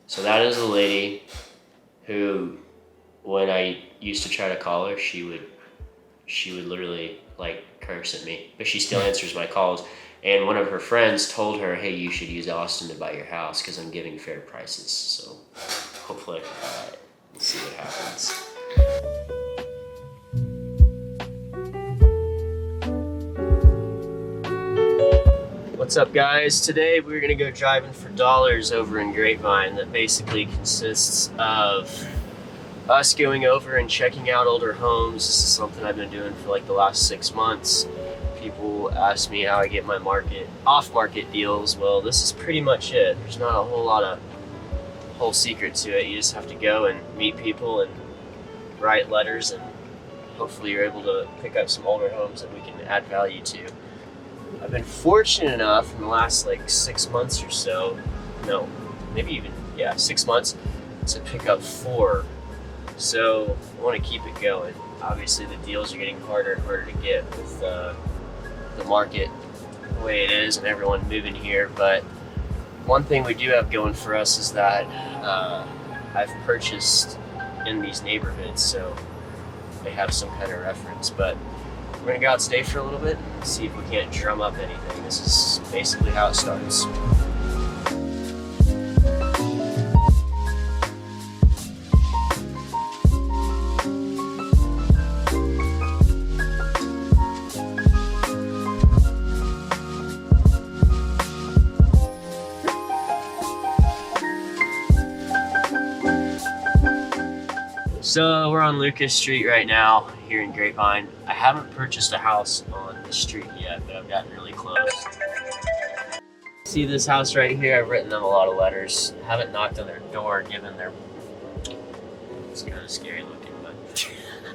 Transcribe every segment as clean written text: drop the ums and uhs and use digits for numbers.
So that is the lady who, when I used to try to call her, she would literally like curse at me, but she still answers my calls. And one of her friends told her, "Hey, you should use Austin to buy your house because I'm giving fair prices." So hopefully I can buy it and see what happens. What's up, guys? Today we're gonna go driving for dollars over in Grapevine. That basically consists of us going over and checking out older homes. This is something I've been doing for like the last 6 months. People ask me how I get my off-market deals. Well, this is pretty much it. There's not a whole secret to it. You just have to go and meet people and write letters, and hopefully you're able to pick up some older homes that we can add value to. I've been fortunate enough in the last like 6 months or so, no, maybe even, 6 months, to pick up 4. So I want to keep it going. Obviously the deals are getting harder and harder to get with the market the way it is and everyone moving here. But one thing we do have going for us is that I've purchased in these neighborhoods, so they have some kind of reference. But we're gonna go out today for a little bit and see if we can't drum up anything. This is basically how it starts. So we're on Lucas Street right now here in Grapevine. I haven't purchased a house on the street yet, but I've gotten really close. See this house right here? I've written them a lot of letters. I haven't knocked on their door, given their... It's kind of scary looking, but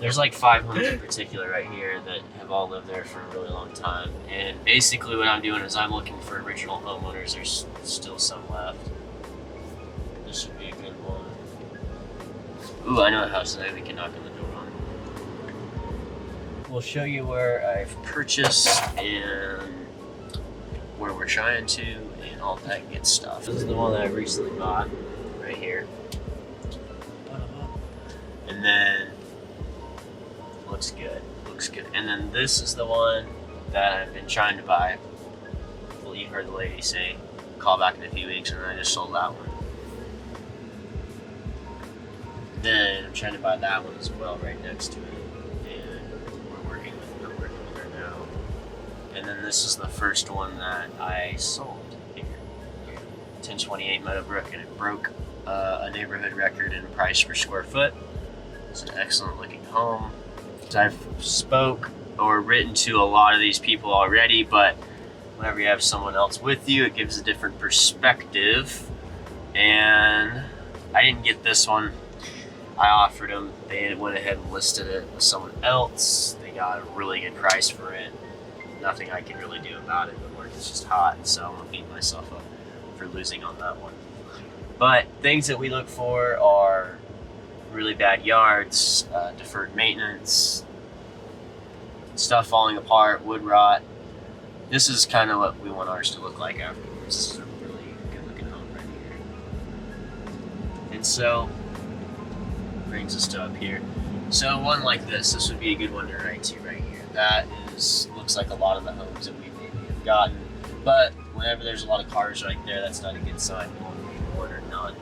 there's like 5 homes in particular right here that have all lived there for a really long time. And basically what I'm doing is I'm looking for original homeowners. There's still some left. This should be a good one. Ooh, I know a house that we can knock on the door on. We'll show you where I've purchased and where we're trying to and all that good stuff. This is the one that I recently bought right here. And then, looks good. And then this is the one that I've been trying to buy. Well, you heard the lady say, call back in a few weeks, and I just sold that one. Then I'm trying to buy that one as well right next to it, and I'm working with her now. And then this is the first one that I sold here, 1028 Meadowbrook, and it broke a neighborhood record in price per square foot. It's an excellent looking home. I've spoke or written to a lot of these people already, but whenever you have someone else with you, it gives a different perspective. And I didn't get this one. I offered them, they went ahead and listed it with someone else. They got a really good price for it. Nothing I can really do about it. The market's just hot, so I'm gonna beat myself up for losing on that one. But things that we look for are really bad yards, deferred maintenance, stuff falling apart, wood rot. This is kind of what we want ours to look like afterwards. This is a really good looking home right here. And so, brings us to up here. So one like this would be a good one to write to right here. That looks like a lot of the homes that we maybe have gotten, but whenever there's a lot of cars right there, that's not a good sign. We want maybe one or none.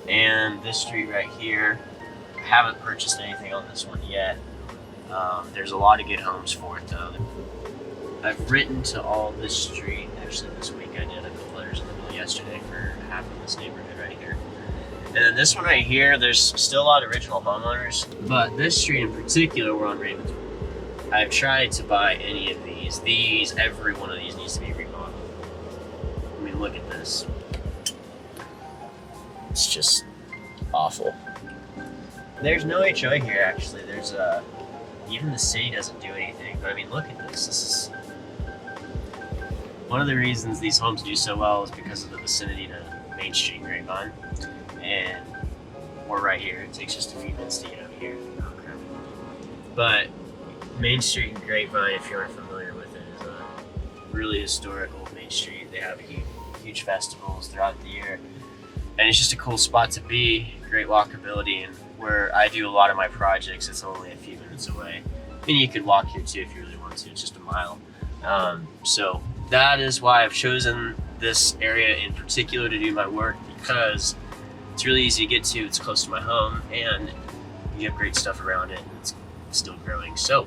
And this street right here, I haven't purchased anything on this one yet. There's a lot of good homes for it though. I've written to all this street. Actually this week I did a couple letters in the mail yesterday for half of this neighborhood right here. And then this one right here, there's still a lot of original homeowners, but this street in particular, we're on Ravenswood. I've tried to buy any of these. Every one of these needs to be remodeled. I mean, look at this. It's just awful. There's no HOA here, actually. There's even the city doesn't do anything, but I mean, look at this. This is one of the reasons these homes do so well is because of the vicinity to Main Street and Grapevine. And we're right here. It takes just a few minutes to get up here. Oh, crap. But Main Street and Grapevine, if you aren't familiar with it, is a really historic old Main Street. They have a huge festivals throughout the year. And it's just a cool spot to be, great walkability, and where I do a lot of my projects, it's only a few minutes away. And you could walk here too if you really want to, it's just a mile. So that is why I've chosen this area in particular to do my work, because it's really easy to get to, it's close to my home, and you have great stuff around it, and it's still growing. So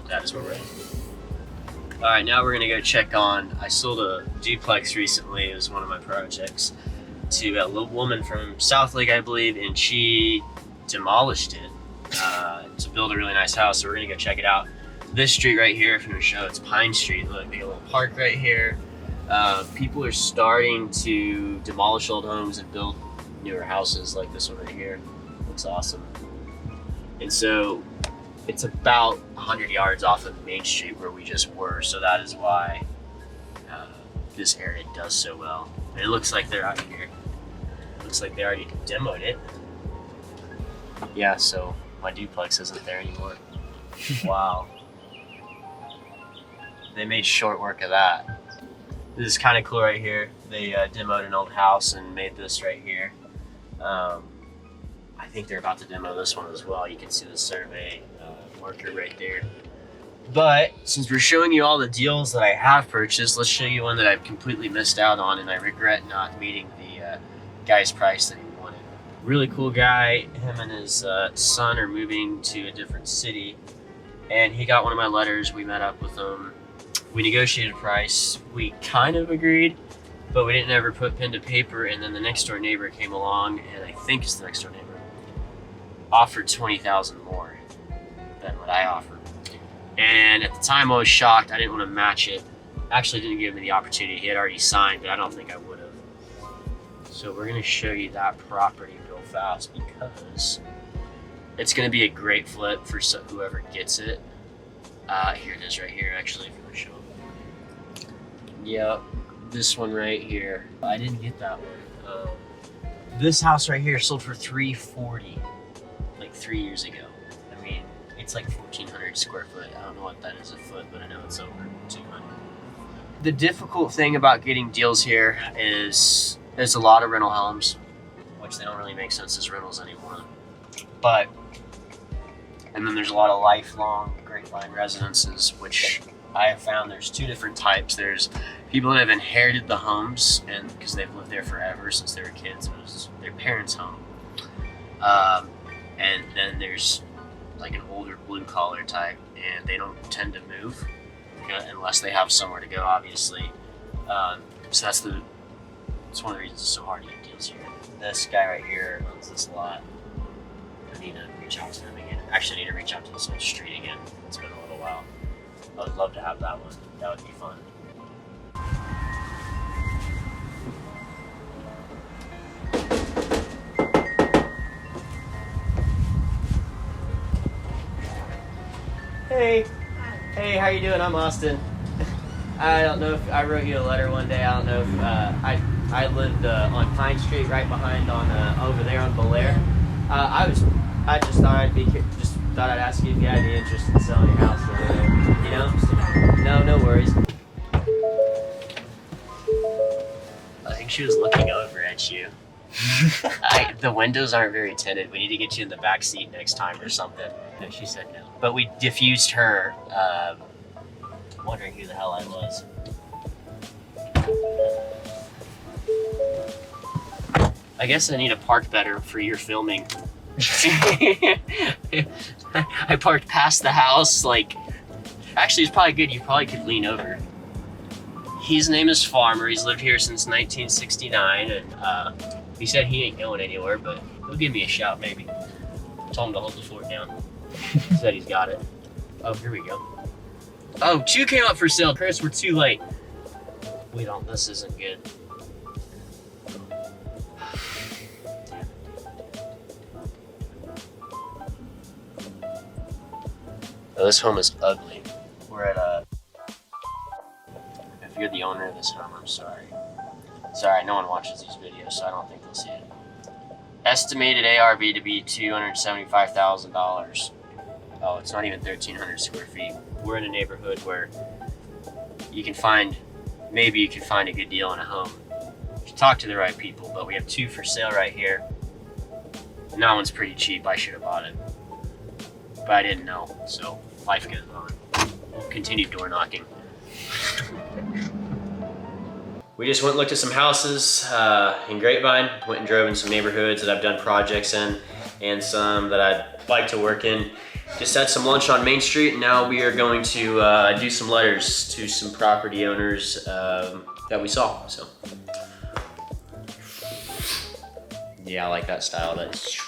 that is where we're at. All right, now we're gonna go check on, I sold a duplex recently, it was one of my projects, to a little woman from South Lake, I believe, and she demolished it to build a really nice house. So we're gonna go check it out. This street right here, if you want to show, it's Pine Street. Look, they got a little park right here. People are starting to demolish old homes and build newer houses like this one right here. Looks awesome. And so it's about 100 yards off of Main Street where we just were. So that is why this area does so well. And it looks like they're out here. Looks like they already demoed it. Yeah, so my duplex isn't there anymore. Wow. They made short work of that. This is kind of cool right here. They demoed an old house and made this right here. I think they're about to demo this one as well. You can see the survey marker right there. But since we're showing you all the deals that I have purchased, let's show you one that I've completely missed out on, and I regret not meeting the guy's price that he wanted. Really cool guy. Him and his son are moving to a different city, and he got one of my letters. We met up with him. We negotiated a price. We kind of agreed, but we didn't ever put pen to paper. And then the next door neighbor came along, and I think it's the next door neighbor, offered $20,000 more than what I offered. And at the time I was shocked. I didn't want to match it. Actually didn't give me the opportunity. He had already signed, but I don't think I would have. So we're gonna show you that property real fast because it's gonna be a great flip for whoever gets it. Here it is right here, actually, if you want to show it. Yep, this one right here. I didn't get that one. This house right here sold for $340, like 3 years ago. I mean, it's like 1,400 square foot. I don't know what that is a foot, but I know it's over 200. The difficult thing about getting deals here is there's a lot of rental homes, which they don't really make sense as rentals anymore. And then there's a lot of lifelong Grapevine residences, which I have found there's two different types. There's people that have inherited the homes and because they've lived there forever since they were kids. It was their parents' home. And then there's like an older blue collar type, and they don't tend to move unless they have somewhere to go, obviously. So that's one of the reasons it's so hard to get deals here. This guy right here owns this lot. I need to reach out to him again. Actually, I need to reach out to this whole street again. It's been a little while. I would love to have that one. That would be fun. Hey. Hey, how you doing? I'm Austin. I don't know if I wrote you a letter one day. I don't know if I lived on Pine Street, right behind on over there on Belair. I just thought I'd ask you if you had any interest in selling your house. You know? No worries. I think she was looking over at you. The windows aren't very tinted. We need to get you in the back seat next time or something. No, she said no. But we diffused her, wondering who the hell I was. I guess I need to park better for your filming. I parked past the house, like, actually it's probably good, you probably could lean over. His name is Farmer, he's lived here since 1969, and he said he ain't going anywhere, but he'll give me a shout maybe. Told him to hold the fort down. Said he's got it. Oh, here we go. Oh, 2 came up for sale. Chris, we're too late. This isn't good. Oh, this home is ugly. We're at if you're the owner of this home, I'm sorry. Sorry, no one watches these videos, so I don't think they'll see it. Estimated ARV to be $275,000. Oh, it's not even 1,300 square feet. We're in a neighborhood where you can find maybe you can find a good deal on a home. You talk to the right people, but we have 2 for sale right here. And that one's pretty cheap. I should have bought it, but I didn't know, so life goes on. We'll continue door knocking. We just went and looked at some houses in Grapevine, went and drove in some neighborhoods that I've done projects in and some that I'd like to work in. Just had some lunch on Main Street, and now we are going to do some letters to some property owners that we saw. So, yeah, I like that style. That's